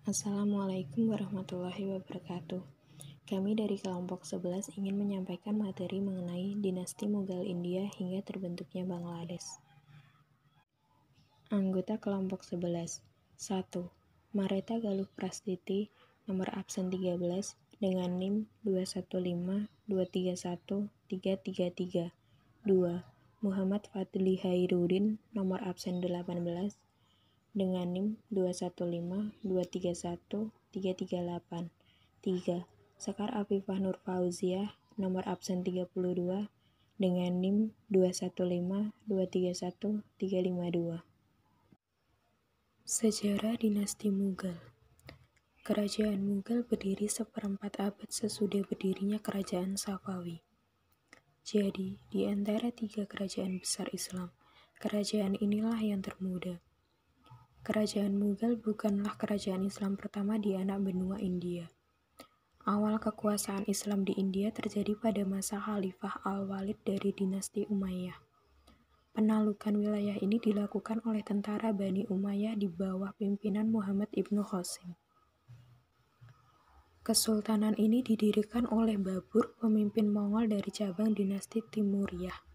Assalamualaikum warahmatullahi wabarakatuh. Kami dari kelompok 11 ingin menyampaikan materi mengenai dinasti Mughal India hingga terbentuknya Bangladesh. Anggota kelompok 11. 1. Mareta Galuh Prastiti, nomor absen 13, dengan NIM 215231333. 2. Muhammad Fadli Hairuddin, nomor absen 18, dengan NIM 215231338. 3. Sekar Afifah Nur Fauziah, nomor absen 32, dengan NIM 215231352. Sejarah Dinasti Mughal. Kerajaan Mughal berdiri seperempat abad sesudah berdirinya Kerajaan Safawi. Jadi, di antara 3 kerajaan besar Islam, kerajaan inilah yang termuda. Kerajaan Mughal bukanlah kerajaan Islam pertama di anak benua India. Awal kekuasaan Islam di India terjadi pada masa Khalifah Al-Walid dari dinasti Umayyah. Penaklukan wilayah ini dilakukan oleh tentara Bani Umayyah di bawah pimpinan Muhammad ibnu Qasim. Kesultanan ini didirikan oleh Babur, pemimpin Mongol dari cabang dinasti Timuriyah.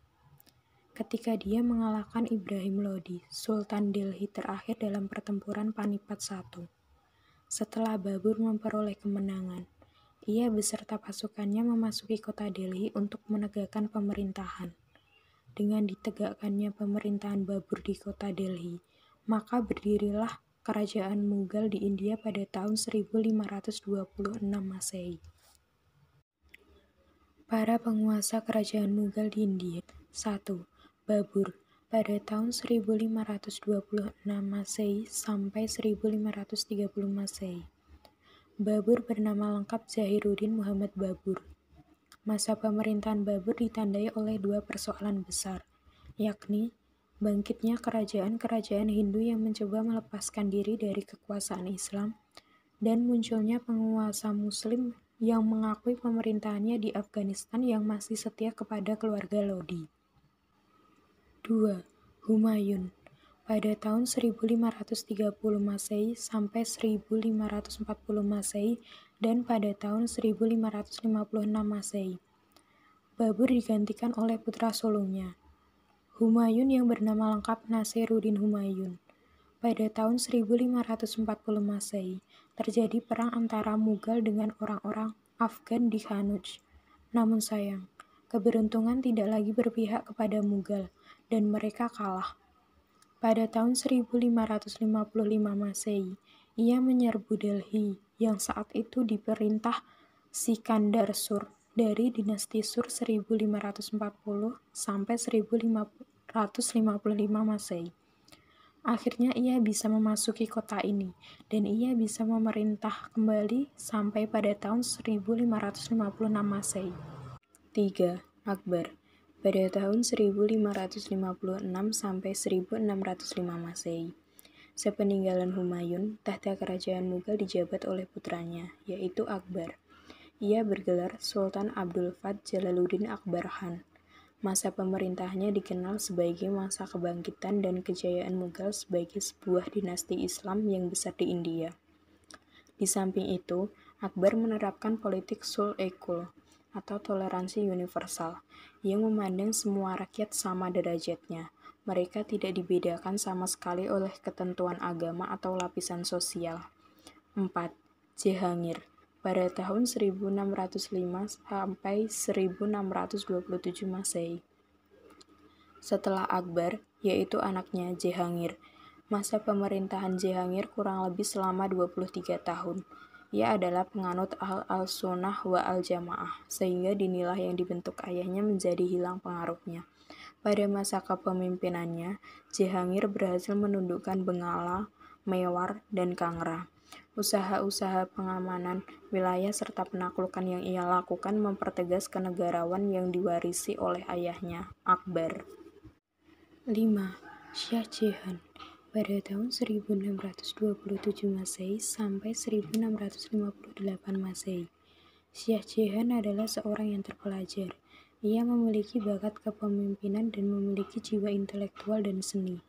Ketika dia mengalahkan Ibrahim Lodi, Sultan Delhi terakhir dalam pertempuran Panipat I. Setelah Babur memperoleh kemenangan, ia beserta pasukannya memasuki kota Delhi untuk menegakkan pemerintahan. Dengan ditegakkannya pemerintahan Babur di kota Delhi, maka berdirilah Kerajaan Mughal di India pada tahun 1526 Masehi. Para penguasa Kerajaan Mughal di India. 1. Babur, pada tahun 1526 Masehi sampai 1530 Masehi. Babur bernama lengkap Zahiruddin Muhammad Babur. Masa pemerintahan Babur ditandai oleh 2 persoalan besar, yakni bangkitnya kerajaan-kerajaan Hindu yang mencoba melepaskan diri dari kekuasaan Islam dan munculnya penguasa Muslim yang mengakui pemerintahannya di Afghanistan yang masih setia kepada keluarga Lodi. 2. Humayun, pada tahun 1530 Masehi sampai 1540 Masehi dan pada tahun 1556 Masehi. Babur digantikan oleh putra sulungnya, Humayun yang bernama lengkap Nasiruddin Humayun. Pada tahun 1540 Masehi, terjadi perang antara Mughal dengan orang-orang Afgan di Kanuj. Namun sayang, keberuntungan tidak lagi berpihak kepada Mughal dan mereka kalah. Pada tahun 1555 Masehi, ia menyerbu Delhi yang saat itu diperintah Sikandar Sur dari dinasti Sur 1540 sampai 1555 Masehi. Akhirnya ia bisa memasuki kota ini dan ia bisa memerintah kembali sampai pada tahun 1556 Masehi. 3. Akbar, pada tahun 1556 sampai 1605 Masehi. Sepeninggalan Humayun, tahta kerajaan Mughal dijabat oleh putranya, yaitu Akbar. Ia bergelar Sultan Abdul Fath Jalaluddin Akbar Khan. Masa pemerintahannya dikenal sebagai masa kebangkitan dan kejayaan Mughal sebagai sebuah dinasti Islam yang besar di India. Di samping itu, Akbar menerapkan politik sul-e-kul atau toleransi universal yang memandang semua rakyat sama derajatnya. Mereka tidak dibedakan sama sekali oleh ketentuan agama atau lapisan sosial. 4. Jahangir, pada tahun 1605 sampai 1627 Masehi. Setelah Akbar, yaitu anaknya Jahangir. Masa pemerintahan Jahangir kurang lebih selama 23 tahun. Ia adalah penganut al-sunnah wa al-jamaah, sehingga dinilai yang dibentuk ayahnya menjadi hilang pengaruhnya. Pada masa kepemimpinannya, Jahangir berhasil menundukkan Bengala, Mewar, dan Kangra. Usaha-usaha pengamanan wilayah serta penaklukan yang ia lakukan mempertegas kenegarawan yang diwarisi oleh ayahnya, Akbar. 5. Shah Jahan, pada tahun 1627 Masehi sampai 1658 Masehi. Shah Jahan adalah seorang yang terpelajar. Ia memiliki bakat kepemimpinan dan memiliki jiwa intelektual dan seni.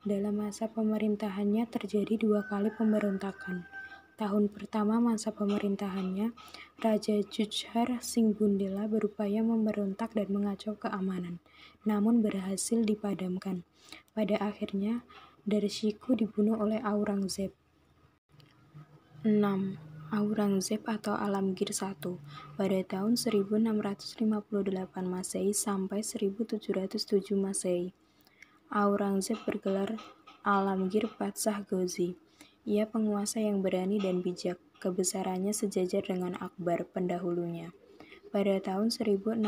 Dalam masa pemerintahannya terjadi 2 kali pemberontakan, Tahun pertama masa pemerintahannya, Raja Jujhar Singh Bundela berupaya memberontak dan mengacau keamanan, namun berhasil dipadamkan. Pada akhirnya, Darshiko dibunuh oleh Aurangzeb. 6. Aurangzeb atau Alamgir I pada tahun 1658 Masehi sampai 1707 Masehi. Aurangzeb bergelar Alamgir Patsah Ghozi. Ia penguasa yang berani dan bijak, kebesarannya sejajar dengan Akbar pendahulunya. Pada tahun 1668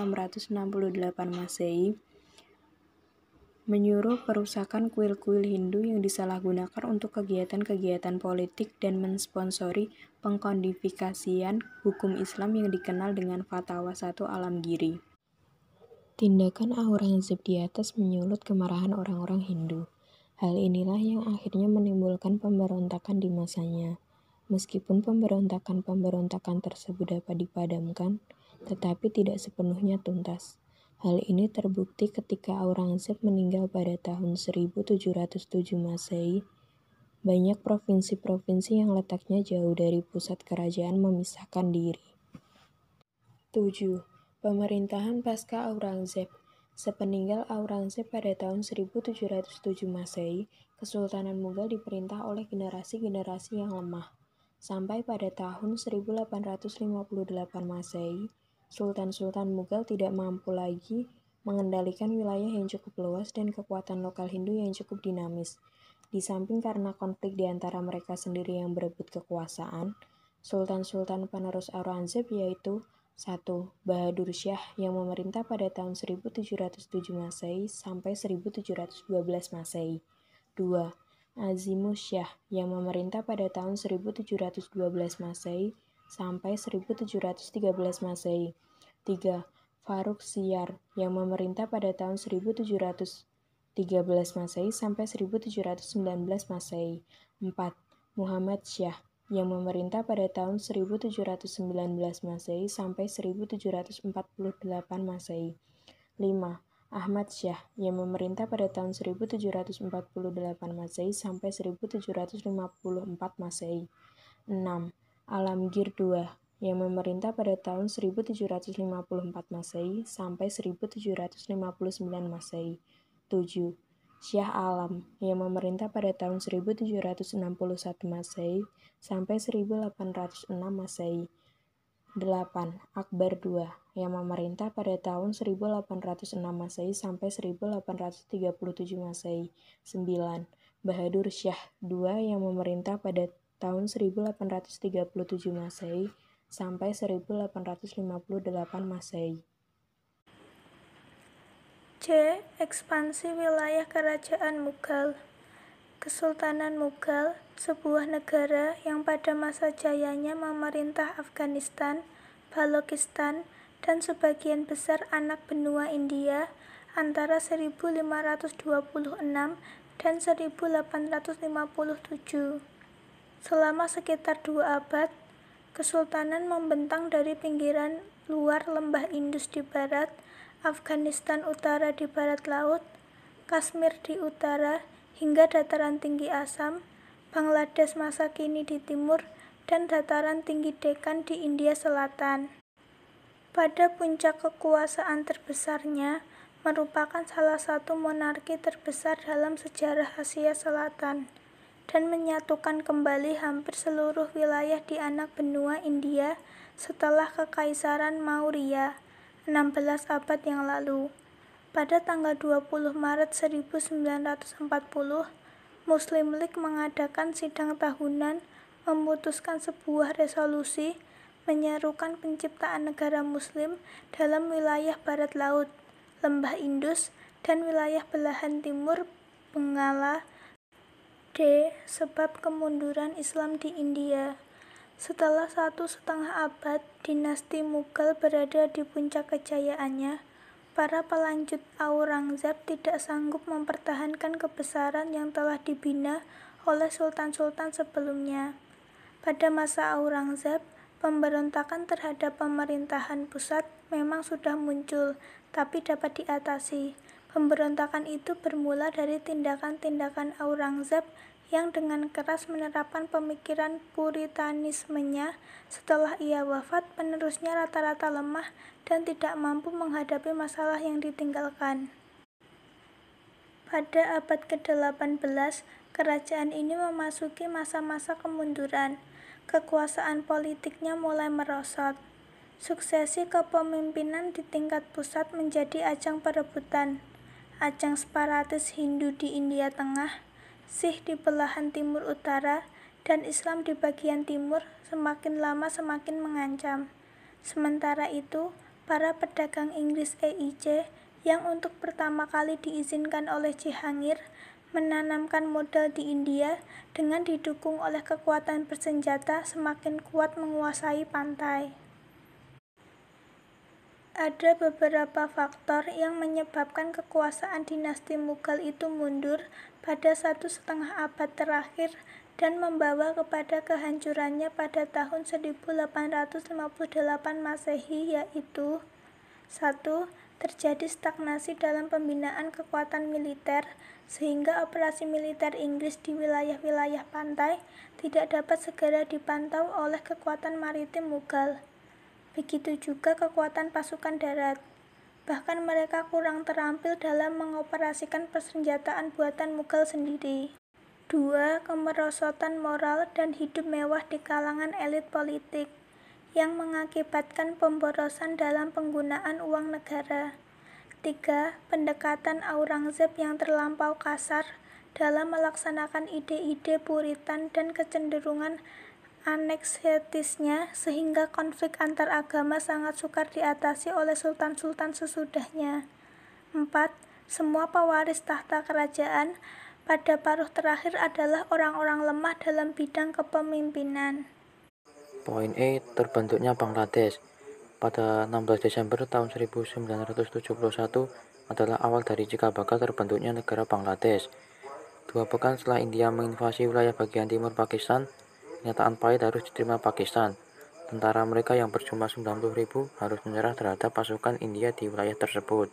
Masehi, menyuruh perusakan kuil-kuil Hindu yang disalahgunakan untuk kegiatan-kegiatan politik dan mensponsori pengkodifikasian hukum Islam yang dikenal dengan Fatwa 1 Alamgiri. Tindakan Aurangzeb di atas menyulut kemarahan orang-orang Hindu. Hal inilah yang akhirnya menimbulkan pemberontakan di masanya. Meskipun pemberontakan tersebut dapat dipadamkan, tetapi tidak sepenuhnya tuntas. Hal ini terbukti ketika Aurangzeb meninggal pada tahun 1707 Masehi. Banyak provinsi-provinsi yang letaknya jauh dari pusat kerajaan memisahkan diri. 7. Pemerintahan pasca Aurangzeb. Sepeninggal Aurangzeb pada tahun 1707 Masehi, Kesultanan Mughal diperintah oleh generasi-generasi yang lemah. Sampai pada tahun 1858 Masehi, Sultan-Sultan Mughal tidak mampu lagi mengendalikan wilayah yang cukup luas dan kekuatan lokal Hindu yang cukup dinamis. Di samping karena konflik di antara mereka sendiri yang berebut kekuasaan, Sultan-Sultan penerus Aurangzeb yaitu 1. Bahadur Shah yang memerintah pada tahun 1707 Masehi sampai 1712 Masehi. 2. Azimus Shah yang memerintah pada tahun 1712 Masehi sampai 1713 Masehi. 3. Farrukh Siyar yang memerintah pada tahun 1713 Masehi sampai 1719 Masehi. 4. Muhammad Shah yang memerintah pada tahun 1719 Masehi sampai 1748 Masehi. 5. Ahmad Shah yang memerintah pada tahun 1748 Masehi sampai 1754 Masehi. 6. Alamgir II yang memerintah pada tahun 1754 Masehi sampai 1759 Masehi. 7. Syah Alam yang memerintah pada tahun 1761 Masehi sampai 1806 Masehi. 8. Akbar II yang memerintah pada tahun 1806 Masehi sampai 1837 Masehi. 9. Bahadur Shah II yang memerintah pada tahun 1837 Masehi sampai 1858 Masehi. C. Ekspansi wilayah Kerajaan Mughal. Kesultanan Mughal, sebuah negara yang pada masa jayanya memerintah Afghanistan, Balochistan, dan sebagian besar anak benua India antara 1526 dan 1857. Selama sekitar 2 abad, kesultanan membentang dari pinggiran luar lembah Indus di barat, Afghanistan Utara di barat laut, Kashmir di utara, hingga dataran tinggi Assam, Bangladesh masa kini di timur, dan dataran tinggi Deccan di India Selatan. Pada puncak kekuasaan terbesarnya, merupakan salah satu monarki terbesar dalam sejarah Asia Selatan, dan menyatukan kembali hampir seluruh wilayah di anak benua India setelah Kekaisaran Maurya 16 abad yang lalu. Pada tanggal 20 Maret 1940, Muslim League mengadakan sidang tahunan memutuskan sebuah resolusi menyerukan penciptaan negara Muslim dalam wilayah barat laut, lembah Indus, dan wilayah belahan timur Bengala. D. Sebab kemunduran Islam di India. Setelah 1,5 abad dinasti Mughal berada di puncak kejayaannya, para pelanjut Aurangzeb tidak sanggup mempertahankan kebesaran yang telah dibina oleh sultan-sultan sebelumnya. Pada masa Aurangzeb, pemberontakan terhadap pemerintahan pusat memang sudah muncul, tapi dapat diatasi. Pemberontakan itu bermula dari tindakan-tindakan Aurangzeb yang dengan keras menerapkan pemikiran puritanismenya. Setelah ia wafat, penerusnya rata-rata lemah dan tidak mampu menghadapi masalah yang ditinggalkan. Pada abad ke-18, kerajaan ini memasuki masa-masa kemunduran. Kekuasaan politiknya mulai merosot. Suksesi kepemimpinan di tingkat pusat menjadi ajang perebutan. Ajang separatis Hindu di India Tengah, Sikh di belahan timur utara, dan Islam di bagian timur semakin lama semakin mengancam. Sementara itu, para pedagang Inggris EIC yang untuk pertama kali diizinkan oleh Jihangir menanamkan modal di India dengan didukung oleh kekuatan bersenjata semakin kuat menguasai pantai. Ada beberapa faktor yang menyebabkan kekuasaan dinasti Mughal itu mundur pada 1,5 abad terakhir dan membawa kepada kehancurannya pada tahun 1858 Masehi, yaitu 1. Terjadi stagnasi dalam pembinaan kekuatan militer, sehingga operasi militer Inggris di wilayah-wilayah pantai tidak dapat segera dipantau oleh kekuatan maritim Mughal. Begitu juga kekuatan pasukan darat. Bahkan mereka kurang terampil dalam mengoperasikan persenjataan buatan Mughal sendiri. 2. Kemerosotan moral dan hidup mewah di kalangan elit politik, yang mengakibatkan pemborosan dalam penggunaan uang negara. 3. Pendekatan Aurangzeb yang terlampau kasar dalam melaksanakan ide-ide Puritan dan kecenderungan aneksetisnya, sehingga konflik antar agama sangat sukar diatasi oleh sultan-sultan sesudahnya. 4. Semua pewaris tahta kerajaan pada paruh terakhir adalah orang-orang lemah dalam bidang kepemimpinan. Poin E. Terbentuknya Bangladesh. Pada 16 Desember tahun 1971 adalah awal dari cikal bakal terbentuknya negara Bangladesh. 2 pekan setelah India menginvasi wilayah bagian timur Pakistan, kenyataan pahit harus diterima Pakistan. Tentara mereka yang berjumlah 90.000 harus menyerah terhadap pasukan India di wilayah tersebut.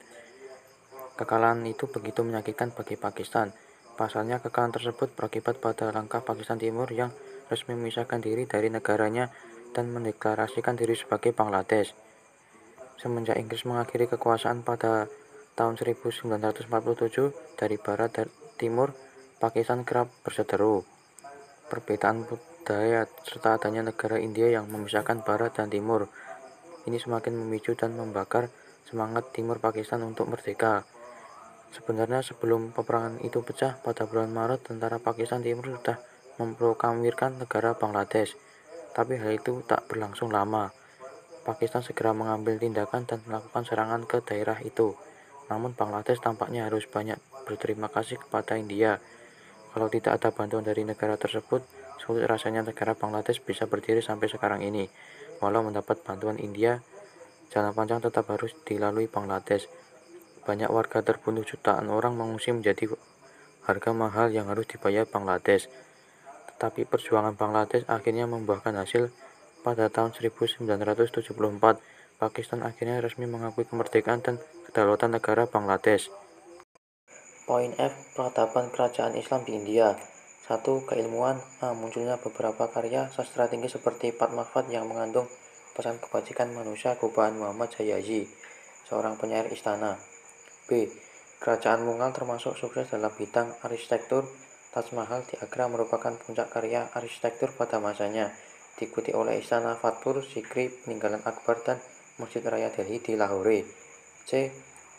Kekalahan itu begitu menyakitkan bagi Pakistan. Pasalnya, kekalahan tersebut berakibat pada langkah Pakistan Timur yang resmi memisahkan diri dari negaranya dan mendeklarasikan diri sebagai Bangladesh. Semenjak Inggris mengakhiri kekuasaan pada tahun 1947 dari barat dan timur, Pakistan kerap berseteru. Perbedaan budaya serta adanya negara India yang memisahkan barat dan timur ini semakin memicu dan membakar semangat timur Pakistan untuk merdeka. Sebenarnya sebelum peperangan itu pecah pada bulan Maret, tentara Pakistan Timur sudah memproklamirkan negara Bangladesh, tapi hal itu tak berlangsung lama. Pakistan segera mengambil tindakan dan melakukan serangan ke daerah itu. Namun Bangladesh tampaknya harus banyak berterima kasih kepada India. Kalau tidak ada bantuan dari negara tersebut, sulit rasanya negara Bangladesh bisa berdiri sampai sekarang ini. Walau mendapat bantuan India, jalan panjang tetap harus dilalui Bangladesh. Banyak warga terbunuh, jutaan orang mengungsi, menjadi harga mahal yang harus dibayar Bangladesh. Tetapi perjuangan Bangladesh akhirnya membuahkan hasil. Pada tahun 1974, Pakistan akhirnya resmi mengakui kemerdekaan dan kedaulatan negara Bangladesh. Poin F. Peradaban kerajaan Islam di India. 1. Keilmuan. Munculnya beberapa karya sastra tinggi seperti Padmavat yang mengandung pesan kebajikan manusia Gubahan Muhammad Jayazi, seorang penyair istana. B. Kerajaan Mughal termasuk sukses dalam bidang arsitektur. Taj Mahal di Agra merupakan puncak karya arsitektur pada masanya, diikuti oleh Istana Fatpur Sikri peninggalan Akbar dan Masjid Raya Delhi di Lahore. C.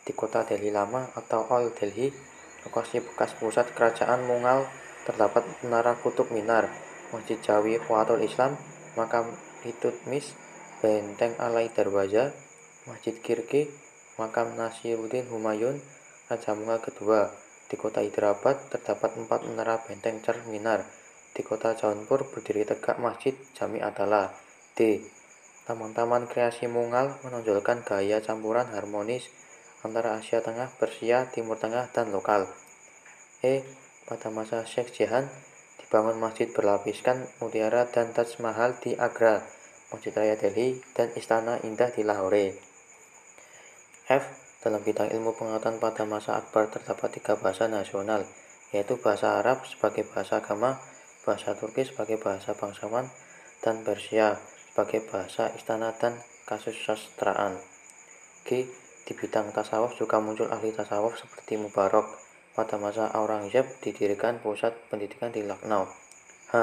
Di kota Delhi Lama atau Old Delhi, lokasi bekas pusat kerajaan Mughal, terdapat Menara Kutub Minar, Masjid Jawi Khawatul Islam, Makam Iltutmish, Benteng Alai Darwaza, Masjid Kirki, Makam Nasiruddin Humayun, Raja Mughal kedua. Di kota Hyderabad terdapat 4 menara benteng Char Minar. Di kota Jaunpur berdiri tegak Masjid Jami Adala. D. Taman-taman kreasi Mughal menonjolkan gaya campuran harmonis antara Asia Tengah, Persia, Timur Tengah, dan lokal. E. Pada masa Sheikh Jahan, dibangun masjid berlapiskan mutiara dan Taj Mahal di Agra, Masjid Raya Delhi, dan Istana Indah di Lahore. F. Dalam bidang ilmu pengetahuan pada masa Akbar terdapat 3 bahasa nasional, yaitu bahasa Arab sebagai bahasa agama, bahasa Turki sebagai bahasa bangsawan, dan Persia sebagai bahasa istana dan kasusastraan. G. Di bidang tasawuf juga muncul ahli tasawuf seperti Mubarak. Pada masa Aurangzeb didirikan pusat pendidikan di Lucknow. H.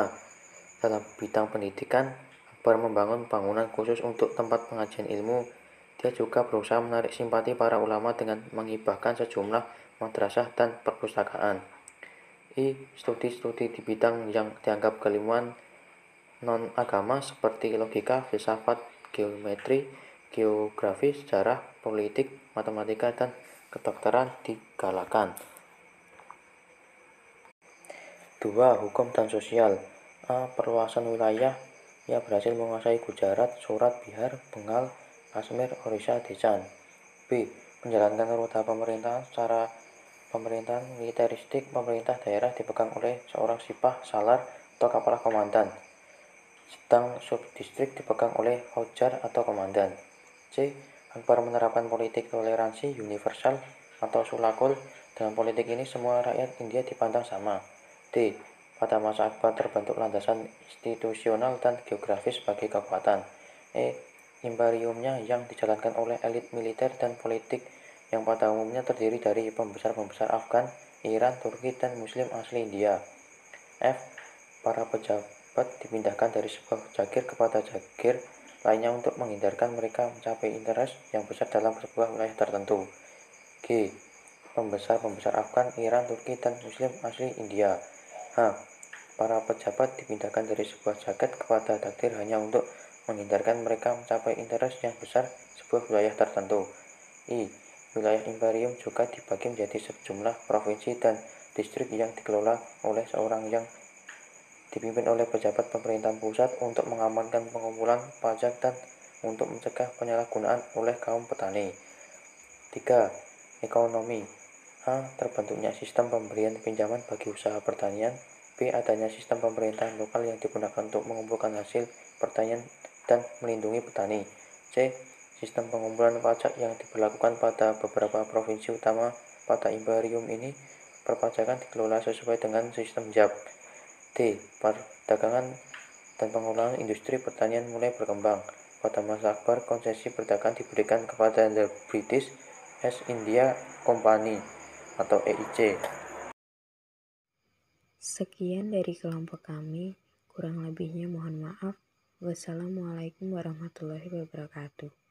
Dalam bidang pendidikan, Akbar membangun bangunan khusus untuk tempat pengajian ilmu. Dia juga berusaha menarik simpati para ulama dengan menghibahkan sejumlah madrasah dan perpustakaan. I. Studi-studi di bidang yang dianggap keilmuan non-agama seperti logika, filsafat, geometri, geografi, sejarah, politik, matematika, dan kedokteran digalakan. 2. Hukum dan sosial. A. Perluasan wilayah. Ia berhasil menguasai Gujarat, Surat, Bihar, Bengal, Kashmir, Orissa, Deccan. B. Menjalankan roda pemerintahan secara pemerintahan militeristik. Pemerintah daerah dipegang oleh seorang sipah, salar, atau kepala komandan, sedang subdistrik dipegang oleh Faujar atau komandan. C. Akbar menerapkan politik toleransi universal atau sulakul. Dalam politik ini semua rakyat India dipandang sama. D. Pada masa Akbar terbentuk landasan institusional dan geografis bagi kekuatan. E. Imperiumnya yang dijalankan oleh elit militer dan politik yang pada umumnya terdiri dari pembesar-pembesar Afgan, Iran, Turki, dan Muslim asli India. F. Para pejabat dipindahkan dari sebuah jagir kepada jagir lainnya untuk menghindarkan mereka mencapai interest yang besar dalam sebuah wilayah tertentu. G. Pembesar-pembesar Afgan, Iran, Turki, dan Muslim asli India. H. Para pejabat dipindahkan dari sebuah jagir kepada jagir hanya untuk menghindarkan mereka mencapai interest yang besar sebuah wilayah tertentu. I. Wilayah imperium juga dibagi menjadi sejumlah provinsi dan distrik yang dikelola oleh seorang yang dipimpin oleh pejabat pemerintahan pusat untuk mengamankan pengumpulan pajak dan untuk mencegah penyalahgunaan oleh kaum petani. 3. Ekonomi. A. Terbentuknya sistem pemberian pinjaman bagi usaha pertanian. B. Adanya sistem pemerintahan lokal yang digunakan untuk mengumpulkan hasil pertanian dan melindungi petani. C. Sistem pengumpulan pajak yang diberlakukan pada beberapa provinsi utama pada imperium ini. Perpajakan dikelola sesuai dengan sistem JAB. D. Perdagangan dan pengelolaan industri pertanian mulai berkembang. Pada masa Akbar, konsesi perdagangan diberikan kepada The British East India Company atau EIC. Sekian dari kelompok kami, kurang lebihnya mohon maaf. Wassalamualaikum warahmatullahi wabarakatuh.